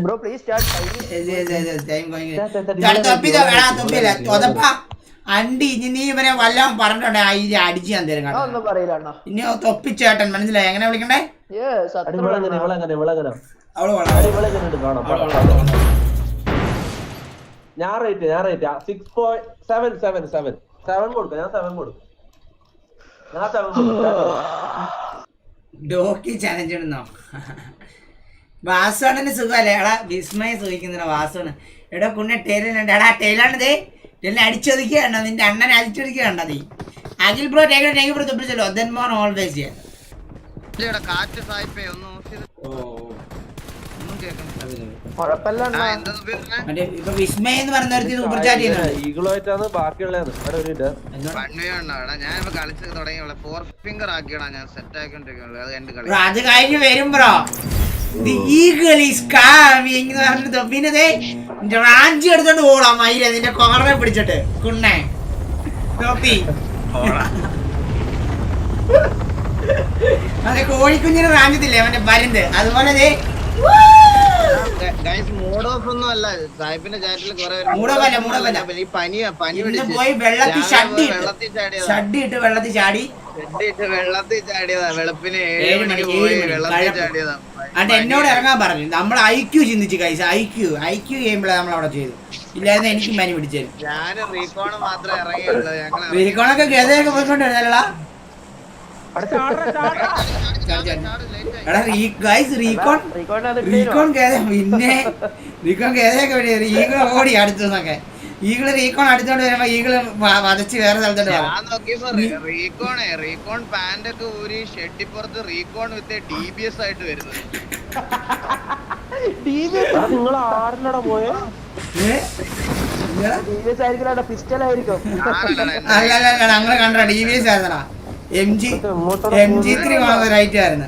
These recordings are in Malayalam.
ബ്രോ പ്ലീസ് സ്റ്റാർട്ട് അണ്ടി ഇനി ഇവനെ വല്ലതും പറഞ്ഞിട്ടുണ്ടെ അടിച്ച് ഞാൻ തരും കേട്ടോ. ഇനി തൊപ്പിച്ചേട്ടൻ മനസ്സിലായി എങ്ങനെ വിളിക്കണ്ടേ? ഞാൻ റേറ്റ് 6.7 കൊടുക്കാം. ഞാൻ 7 കൊടുക്കും. ഡോക്കി ചലഞ്ച് ഇടുന്നോ? വാസുവാണിന് സുഖമല്ലേ? എടാ വിസ്മയ സൂഹിക്കുന്ന വാസുവാണ്. എടാ കുണ്ണെ ടൈലുണ്ട്. എടാ ടൈലാണിത്. എന്നെ അടിച്ചൊതുക്കുകയാണോ? നിന്റെ അണ്ണനെ അടിച്ചൊതുക്കുകയാണോ നീ? അഖിൽ ബ്രോ ടേക്ക് ബ്രോ തൊപ്പിച്ചല്ലോ. ദെൻ മോർ ഓൾവേസ് ചെയ്യാൻ ഇപ്പൊ വിസ്മയ എന്ന് പറഞ്ഞ സൂപ്പർ ചാറ്റ് ചെയ്യുന്നത് ബാക്കിയുള്ളതാണ്. അത് കഴിഞ്ഞ് വരും ബ്രോ. പിന്നെ റാഞ്ചി എടുത്തോണ്ട് പോടാം മയിലെ നിന്റെ കോർണറെ പിടിച്ചിട്ട് കുണ്ണേ ടോപ്പി. അതെ കോഴിക്കുഞ്ഞിനെ റാഞ്ചത്തില്ലേ അവന്റെ പരുന്ത് അതുപോലെ പോയി വെള്ളത്തിൽ ഷഡ്ഡിട്ട് വെള്ളത്തിൽ ചാടി അത് എന്നോട് ഇറങ്ങാൻ പറഞ്ഞു. നമ്മൾ ഐക്യു ചിന്തിച്ചു കൈസ്. ഐക്യു ചെയ്യുമ്പോഴേ നമ്മൾ അവിടെ ചെയ്തു. ഇല്ലായിരുന്നു എനിക്ക് പനി പിടിച്ചത്. റീകോണൊക്കെ ഗതയൊക്കെ പോയിക്കൊണ്ടിരുന്നല്ലടാ. ഈഗിള് ഓടി അടുത്തുനിന്നൊക്കെ. ഈഗിള് റീകോൺ അടുത്തോണ്ട് വരുമ്പോ ഈഗിള് വതച്ച് വേറെ സ്ഥലത്തോട്ട് ഞങ്ങള് കണ്ട DBS ആയിരുന്നടാ. MG3 റൈറ്റ് ആയിരുന്നു.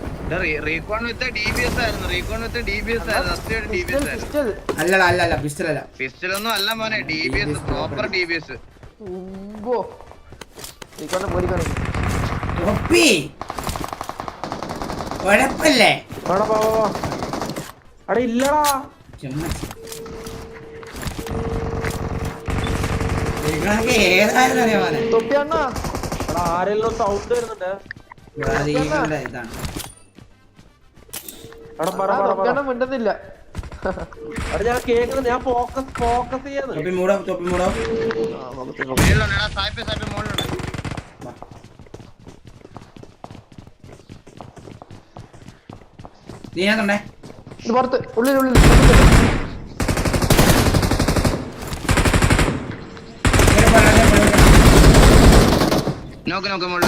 അല്ലല്ല പിസ്റ്റൽ അല്ല. പിസ്റ്റൽ ഒന്നും അല്ല മോനെ. DBS proper DBS. കുഴപ്പല്ലേ? അവിടെ ഇല്ലടാ. ഏതായാലും അറിയാ മോനെ. ആരെല്ലാം സൗണ്ട് വരുന്നുണ്ട്. മിണ്ടുന്നില്ല. ഞാൻ കേൾക്കുന്നത്. ഞാൻ ഫോക്കസ് ചെയ്യാന്ന്. പുറത്ത് ഉള്ളിൽ നോക്ക് മോള്.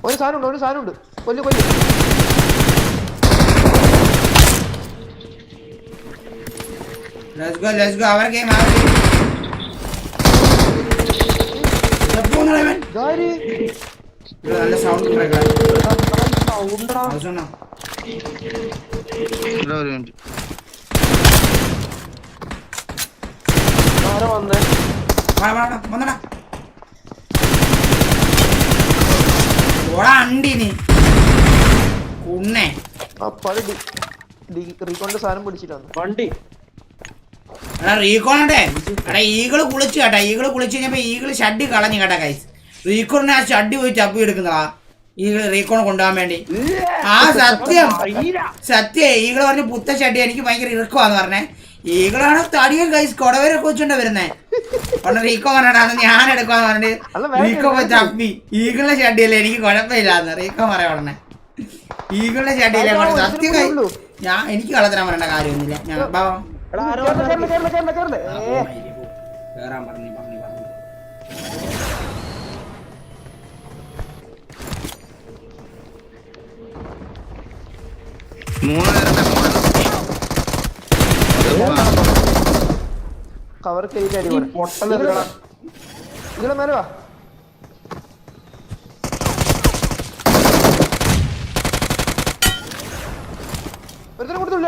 ഒരു സാധനമുണ്ട്. കൊല്ലു Let's go. Our game. നല്ല സൗണ്ട് അണ്ടിനി കുണ്ണേ റീകോണിന്റെ സാധനം പിടിച്ചിട്ടാണ് വണ്ടി. എടാ റീകോണേ എടാ ഈഗിള് കുളിച്ചു കേട്ടാ. ഈഗിള് കുളിച്ചു കഴിഞ്ഞപ്പോ ഈഗിള് ഷഡ്ഡി കളഞ്ഞു കേട്ടാ കൈസ്. റീകോണിനെ ആ ഷഡ്ഡി പോയി ചപ്പി എടുക്കുന്നതാ ഈഗിള് റീകോൺ കൊണ്ടുപോകാൻ വേണ്ടി. ആ സത്യം ഈഗിള് പറഞ്ഞ് പുത്ത ഷഡ്ഡി എനിക്ക് ഭയങ്കര ഇറുക്കമാന്ന് പറഞ്ഞേ. ഈഗിളാണ് തടിയും കൈസ് കൊടവരൊക്കെ വെച്ചോണ്ടാ വരുന്നേ. പറഞ്ഞ റീക്കോ പറഞ്ഞാ ഞാൻ എടുക്കാന്ന് പറഞ്ഞിട്ട് റീക്കോ പോയി ചപ്പി. ഈഗിളിന്റെ ഷഡ്ഡിയല്ലേ എനിക്ക് കുഴപ്പമില്ലാന്ന് റീക്കോ പറയാ പറഞ്ഞേ. ഈഗിളിന്റെ ഷഡ്ഡിയില്ലേ സത്യം ഞാൻ എനിക്ക് കളത്തരാൻ പറയേണ്ട കാര്യമൊന്നുമില്ല. ഞാൻ കേറാൻ പറഞ്ഞു. കവർ ചെയ്ത് ഇതിലെ മേലെ വാ. ഒരുത്തരം കൊടുത്തില്ല.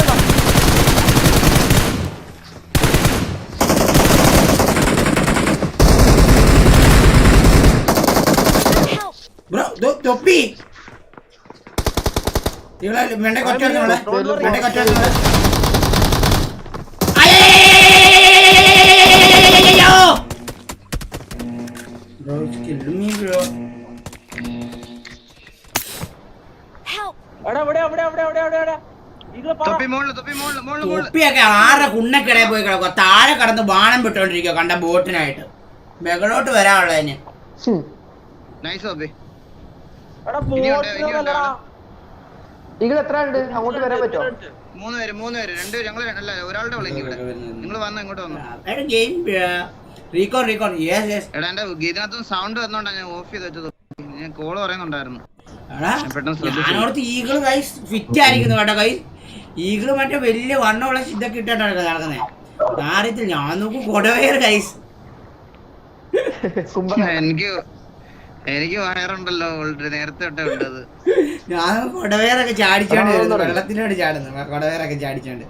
ഈകളെ വെണ്ട കൊറ്റ വെണ്ട കൊറ്റ തൊപ്പിയൊക്കെ ആരുടെ കുണ്ണക്കിടയിൽ പോയി കിടക്കുക. താഴെ കടന്ന് ബാണം വിട്ടോണ്ടിരിക്കുക കണ്ട ബോട്ടിനായിട്ട്. മെകളോട്ട് വരാനുള്ളതിന് ഈകൾ എത്ര ഉണ്ട്? അങ്ങോട്ട് വരാൻ പറ്റുമോ? 3 പേര് 2 പേര് ഞങ്ങള് അല്ല ഒരാളുടെ ഇവിടെ നിങ്ങൾ വന്നോ ഇങ്ങോട്ട് വന്നോ. എടാ എന്റെ ഗീതിനകത്തും സൗണ്ട് വന്നോണ്ടാ ഞാൻ ഓഫ് ചെയ്ത് വെച്ചത്. ഞാൻ കോള് പറയുന്നുണ്ടായിരുന്നു. ഞാനോടത്ത് ഈഗിള് ഗൈസ് ഫിറ്റ് ആയിരിക്കുന്നു കേട്ടോ ഗൈസ്. ഈഗിള് മറ്റേ വലിയ വണ്ണമുള്ള ഇതൊക്കെ ഇട്ടിട്ടാണ് നടക്കുന്നത്. കാര്യത്തിൽ ഞാൻ നോക്കും കൊടവേർ ഗൈസ്. എനിക്ക് വയറുണ്ടല്ലോ ഓൾറെഡി നേരത്തെ തൊട്ടേ ഉണ്ടത്. ഞാൻ കൊടവേറൊക്കെ ചാടിച്ചോണ്ട് വരുന്നു. വെള്ളത്തിനോട് ചാടുന്നു കൊടവേറൊക്കെ ചാടിച്ചോണ്ട്.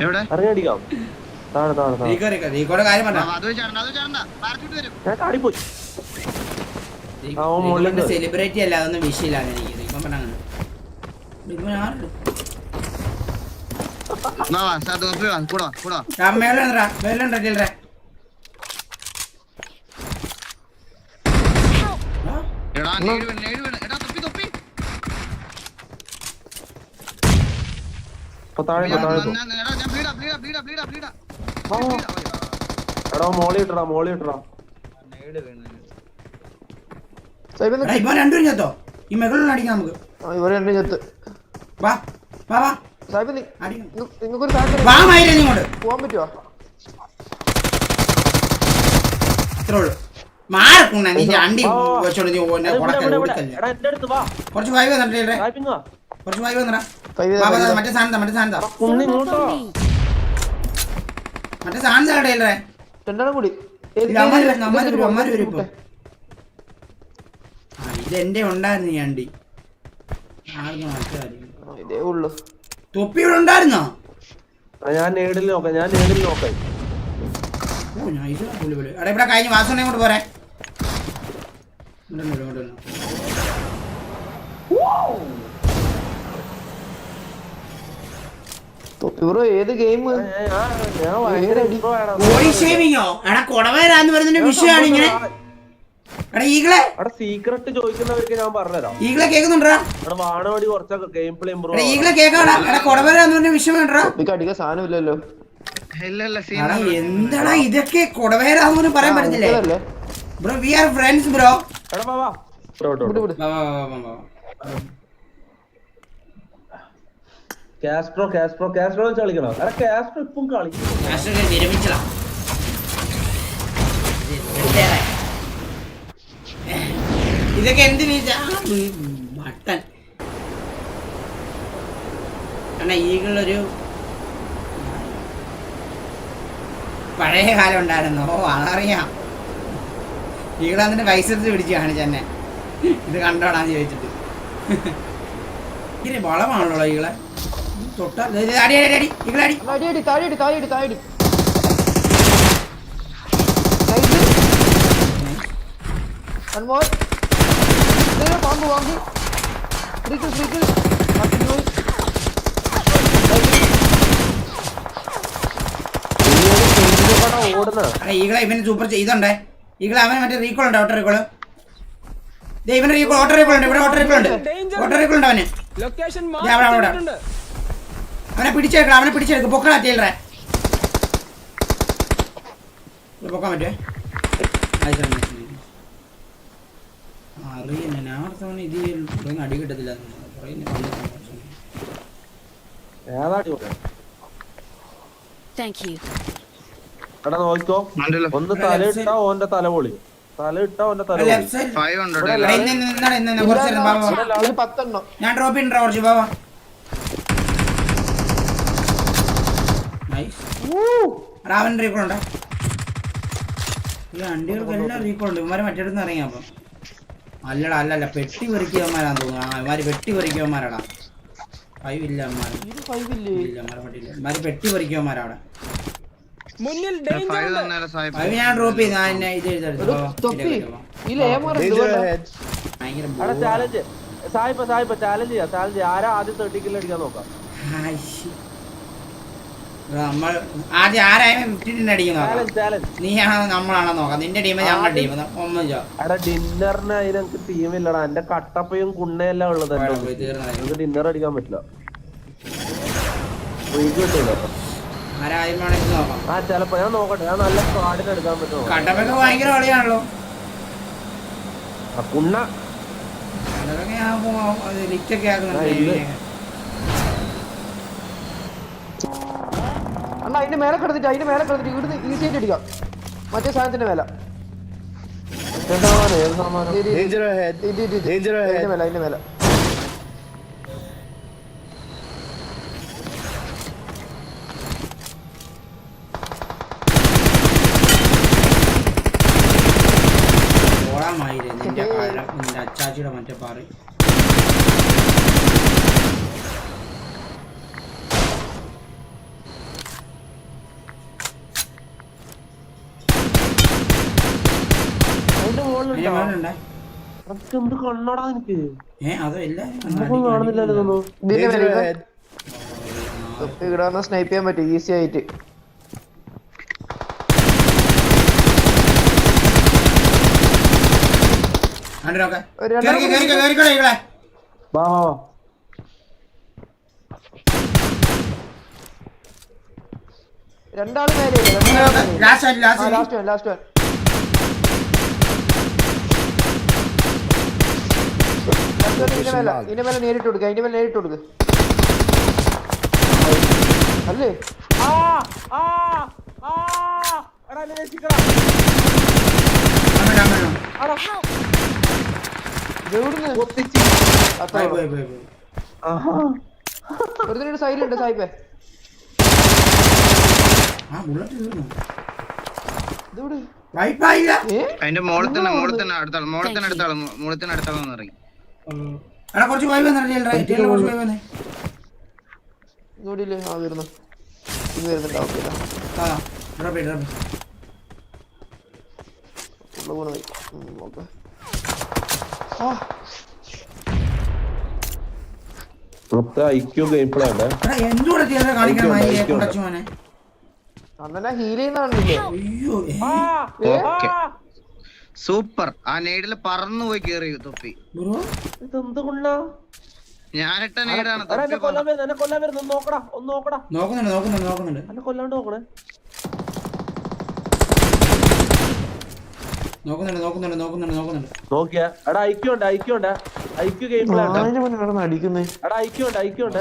എവിടെ റീക്കോടെ കാര്യം പറഞ്ഞ സെലിബ്രിറ്റി അല്ല, അതൊന്നും വിഷയമില്ല. എനിക്ക് റീക്കോ പറഞ്ഞ രണ്ടുപേരും ചത്തോ? ഈ മെകളിൽ അടിക്കാം നമുക്ക്. ഇവര് രണ്ടും ചത്ത്. വാ വാ വാ സാഹിബ് നിങ്ങൾക്കൊരു പോവാൻ പറ്റുമോ? ഇത്രേ ഉള്ളൂ. മാറക്കുണ്ണ നീ അണ്ടി വെച്ചോണ്ട് നീ കുറച്ച് വായി വന്നിട്ടേ. കുറച്ച് വായി വന്നടാ. മറ്റേ സാധനം മറ്റേ സാധനം കടയില്ലേ? രണ്ടെണ്ണം കൂടി ഇതെന്റെ ഉണ്ടായിരുന്നു ഈ അണ്ടി. ഇതേ ഉള്ളു. തൊപ്പി ഇവിടെ ഉണ്ടായിരുന്നോ? ഞാൻ നേടിൽ നോക്കാം. ഓ ഞാൻ ഇത് അവിടെ ഇവിടെ കഴിഞ്ഞ വാസനെ കൊണ്ട് പോരെ. ഏത് ഗെയിം? എടാ കൊടവേരാന്ന് പറയുന്ന വിഷയമാണ് ഇങ്ങനെ. എടാ ഈകളെ സീക്രട്ട് ചോദിക്കുന്നവർക്ക് ഞാൻ പറഞ്ഞുതരാം. ഈകളെ കേൾക്കുന്നുണ്ടാ? വാണവടി കുറച്ച് ഗെയിം പ്ലേ ഇമ്പ്രൂവ്. ഈകളെ കേൾക്കാടാ. എടാ കൊടവേരാന്ന് പറഞ്ഞ വിഷയം വേണ്ടാ? അടിക്കാൻ സാധനമില്ലല്ലോ. എന്താടാ ഇതൊക്കെ കൊടവേരാന്ന് പറയാൻ പറ്റത്തില്ലേ bro? We are friends bro. കാസ്ട്രോ കളിക്കണോ? കാസ്ട്രോ ഇപ്പം കളിക്കും. ഇതൊക്കെ എന്ത് മട്ടൻ കാരണം ഈകളൊരു പഴയ കാലം ഉണ്ടായിരുന്നു. ഓ അതറിയാം. ഈകളന്നിട്ട് പൈസ എടുത്ത് പിടിച്ച് കാണിച്ചെന്നെ. ഇത് കണ്ടോടാന്ന് ചോദിച്ചിട്ട്. ഇങ്ങനെ വളമാണല്ലോ ഈകളെ തൊട്ട. അടി അടി അടി ഈകളടി പാമ്പ് വാങ്ങി ഈകളെ ഇവന് സൂപ്പർ ഇതുണ്ടേ. ഈകളെ അവന് മറ്റേ റീകോൾ ഉണ്ട്. ഓട്ടോ റീകോള് ഇവന്റെ റീകോൾ ഓട്ടോ റീകോൾ ഉണ്ട്. ഇവിടെ ഓട്ടോ റീകോൾ ഉണ്ട്. അവന് അവനെ പിടിച്ചെടുക്കും. പൊക്കണം അറ്റേലേ പൊക്കാൻ പറ്റുമേ? അറിയുന്ന ഞാൻ ഇത് അടി കിട്ടത്തില്ല. നോക്കോ ഒന്ന് തല ഇട്ടാ ഓന്റെ തല പൊളി. തല ഇട്ടാ ഓന്റെ തല. ഞാൻ ഡ്രോപ്പ് ചെയ്യണ്ട കുറച്ച് ബാബാ. റാവൻ റീക്കോൾ ഉണ്ടോ? വണ്ടികൾക്കെല്ലാം റീക്കോൾ ഉണ്ട്. ഇവന്മാര് മറ്റേടത്ത് നിന്ന് ഇറങ്ങിയ. അപ്പം അല്ലടാ അല്ലല്ല പെട്ടി പെറുക്കിയവന്മാരാന്ന് തോന്നുന്നു. ഇവന്മാര് പെട്ടി പെറുക്കിയവന്മാരാടാ. 5 ഇല്ല ഇവന്മാര് പെട്ടി പെറുക്കിയവന്മാരവിടെ. മുന്നിൽ ഡേഞ്ചർ ഉണ്ട്. അത് ഞാൻ ഡ്രോപ്പ് ചെയ്തു ഞാൻ എന്നെ ഇത് എടോ, തൊപ്പി ഈ ലേമർ ഭയങ്കര എടാ ചാലഞ്ച് സായിപ്പ ചാലഞ്ച് ചെയ്യാം ആരാ ആദ്യം 30 കിലോ അടിക്കാൻ നോക്കാം. നമ്മൾ ആദ്യം ആരായാലും 15 അടിക്കുന്ന ചാലഞ്ച് നീയാണോ നമ്മളാണോ നോക്കാം. നിന്റെ ടീം ഞങ്ങളുടെ ടീം ഒന്നിച്ചോ എടാ ഡിന്നറിന് അതിനൊക്കെ ടീമില്ലടാ. എന്റെ കട്ടപ്പയും കുണ്ണയെല്ലാം ഉള്ളത് നമുക്ക് ഡിന്നർ അടിക്കാൻ പറ്റില്ല. കിട്ടൂല. ആരാദ്യം വേണമെങ്കിൽ നോക്കാം. ആ ചെലപ്പോ ഞാൻ നോക്കട്ടെ. ഞാൻ നല്ല സ്ക്വാഡിന് എടുക്കാൻ പറ്റുമോ? കട്ടപ്പൊക്കെ ഭയങ്കര കളിയാണല്ലോ. കുണ്ണ അതൊക്കെ ഞാൻ ലിറ്റൊക്കെ ആക്കുന്നുണ്ട്. അണ്ണാ അതിന്റെ മേലെ കിടന്നിട്ട് ഇവിടുന്ന് ഈസി ആയിട്ട് അടിക്കാം. മറ്റേ സാധനത്തിന്റെ മേല ഏത് സാമാനം? അതിന്റെ മേല ഓളാമായില്ലേ നിന്റെ നിന്റെ അച്ചാച്ചിയുടെ മറ്റേ പാറി. എന്ത് കണ്ണടാ എനിക്ക് അതോ കാണുന്നില്ലല്ലോ. ഇവിടെ സ്നൈപ്പ് ചെയ്യാൻ പറ്റും ഈസി ആയിട്ട്. രണ്ടാള് മേലെ ലാസ്റ്റ് വൺ ഇതിന്റെ മേലെ നേരിട്ട് കൊടുക്കുക. അല്ലേ ഒരു സൈലുണ്ട് സായിപ്പേ. അതിന്റെ മോളിൽ തന്നെ അടുത്താളെന്ന് പറയും. കുറച്ച് പോയി വന്നേ ഇങ്ങോട്ടില്ലേ? ആ വരുന്നു. ഇത് വരുന്നുണ്ടാവില്ല. അണ്ണനെ ഹീൽ ചെയ്യുന്നതാണില്ലേ? സൂപ്പർ. ആ നെയ്ഡില് പറന്നു പോയി കേറി തൊപ്പി. ഇതെന്ത് കൊണ്ടാ ഞാനിട്ട നെയ്ഡാണ്. നോക്കിയാ എടാ ഐക്യുണ്ട് ഐക്യു ഗെയിം പ്ലേ അടിക്കുന്നേ. എടാ ഐക്യുണ്ട്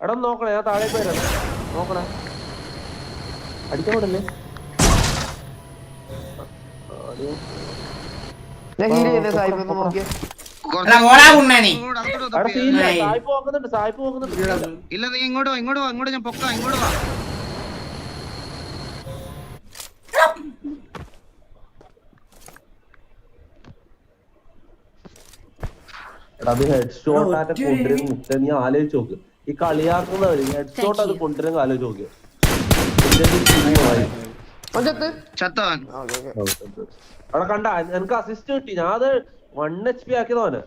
എടാ നോക്കണേ. ഞാൻ താഴെ പോയി നോക്കണേ. അടിക്കാൻ വിടല്ലേ? ഞാൻ ഹീൽ ചെയ്യുന്നേ സായിപ്പ്. ഒന്ന് നോക്കിയേ. സായിപ്പ് നോക്കുന്നുണ്ട്. ഇല്ല നീ ഇങ്ങോട്ട് വാ ഞാൻ പൊക്കാം. ഇങ്ങോട്ട് വാ. അത് ഹെഡ് ഷോട്ട് ആയിട്ട് കൊണ്ടുവരുന്ന മുട്ട നീ ആലോചിച്ച് നോക്ക്. ഈ കളിയാക്കുന്നവര് ഹെഡ് ഷോട്ട് അത് കൊണ്ടുവരുന്ന ആലോചിച്ച് നോക്ക്. അവിടെ കണ്ട എനിക്ക് അസിസ്റ്റ് കിട്ടി. ഞാൻ അത് 1 HP ആക്കിയതോനെ.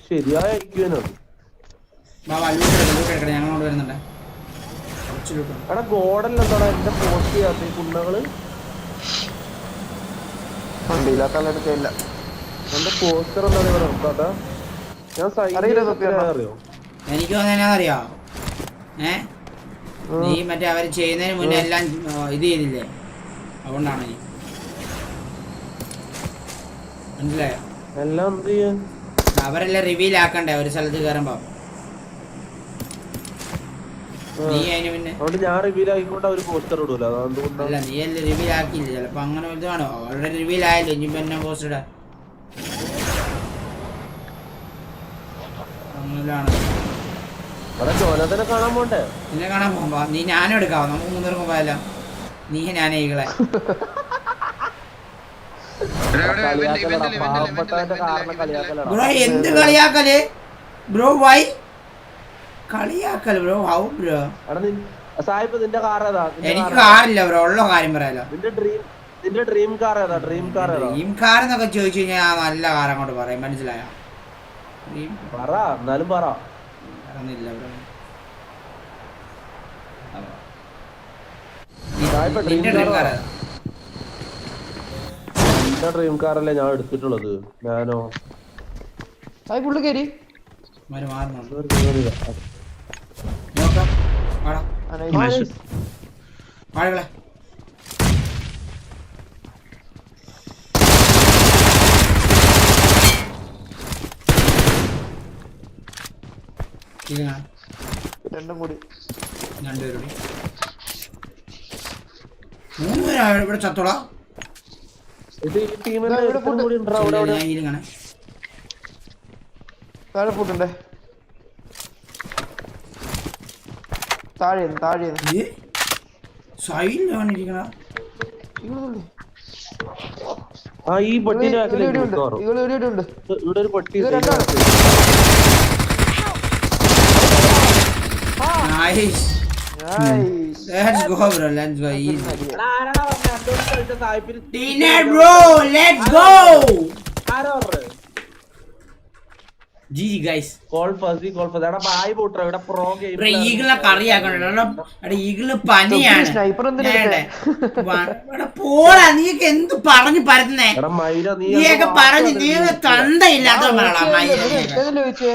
ശരിയായ എടാ ഗോഡല്ല എന്താടാ എന്റെ പോസ്റ്റ് ചെയ്യാത്ത ഈ കുണ്ണകള്. എന്റെ പോസ്റ്റർ എന്താണ് ഇവിടെ നോക്കാട്ടാ. ഞാൻ അറിയോ? എനിക്ക് അറിയോ നീ മറ്റേ അവര് ചെയ്യുന്നതിന് മുന്നേ എല്ലാം ഇത് ചെയ്തില്ലേ? അതുകൊണ്ടാണ് നീ മനസ്സിലായോ? എല്ലാം എന്ത് ചെയ്യാൻ? അവരെല്ലാം റിവീൽ ആക്കണ്ടേ ഒരു സ്ഥലത്ത് കയറുമ്പോ. നീ അതിന് പിന്നെ ഞാൻ റിവീൽ ആക്കിക്കൊണ്ട് അവര് പോസ്റ്റർ ഇടൂല. അല്ല നീ അല്ലേ റിവീൽ ആക്കിയില്ല. ചിലപ്പോ അങ്ങനെ ഇതാണോ അവരുടെ റിവീൽ ആയല്ലോ. ഇനി പിന്നെ പോസ്റ്റർ ഇടാ അങ്ങനെയാണ്. കാണാൻ പോണ്ടേ? നിന്നെ കാണാൻ പോകുമ്പോ നീ ഞാനും എടുക്കാവോ? നമുക്ക് 3 പോയാലോ? നീ ഞാനേ ഈകളെ പാവപ്പെട്ടവന്റെ കാരണം കളിയാക്കലടാ. ബ്രോ എന്ത് കളിയാക്കല് ബ്രോ വൈ കളിയാക്കല് ബ്രോ ഹൗ ബ്രോ? എടാ സായിപ്പ് നിന്റെ കാർ ഏതാ? എനിക്ക് കാറില്ല ബ്രോ, ഉള്ള കാര്യം പറയാലോ. നിന്റെ ഡ്രീം കാർ ഏതാ? ഡ്രീം കാർ ഏതാ? ഡ്രീം കാർ എന്നൊക്കെ ചോദിച്ചു കഴിഞ്ഞാൽ നല്ല കാർ അങ്ങോട്ട് പറയും, മനസ്സിലായോ? പറ, എന്നാലും പറ. പറഞ്ഞില്ല ബ്രോ. സായിപ്പ് ഡ്രീം നിന്റെ ഡ്രീം കാർ കാർ എന്റെ ഡ്രീം കാറല്ലേ ഞാൻ എടുത്തിട്ടുള്ളത്. ഞാനോ സായി പുള്ളി കയറി മാറുന്നുണ്ട് നോക്കാം. വാടാ ആളുകളെ രണ്ടും കൂടി രണ്ടുപേരുടെ 3 പേരാണ് ഇവിടെ ചത്തോളാ. ഇത് ഈ ടീമിന്റെ ഒരുത്തനും കൂടി ഉണ്ടോ അവിടെ? ഞാൻ ഇരുങ്ങണേ. താഴെ ഫുഡുണ്ടേ, താഴെ സൈഡിലാണ് ഇരിക്കണ. ആ ഈ പെട്ടിന്റെ ബാക്കിലേക്ക് ഉണ്ട്. ഇവിടെ ഒരു പെട്ടി. Nice. Let's go bro, let's go easy. Dinner bro, let's go. GG guys. Call ഫസി എടാ ബായ് പോട്ടെ. ഇവിടെ പ്രോ ഗെയിം ബ്രോ ഈഗിളിനെ കറിയാക്കണോ? എടാ ഈഗിള് പനിയാണ്. സ്നൈപ്പർ എന്തിനാ? പോടാ, നീക്ക് എന്ത് പറഞ്ഞു പരത്തുന്നേ? എടാ മൈര നീ നീയൊക്കെ പറഞ്ഞു നീ തന്തയില്ലാത്ത ചോദിച്ചേ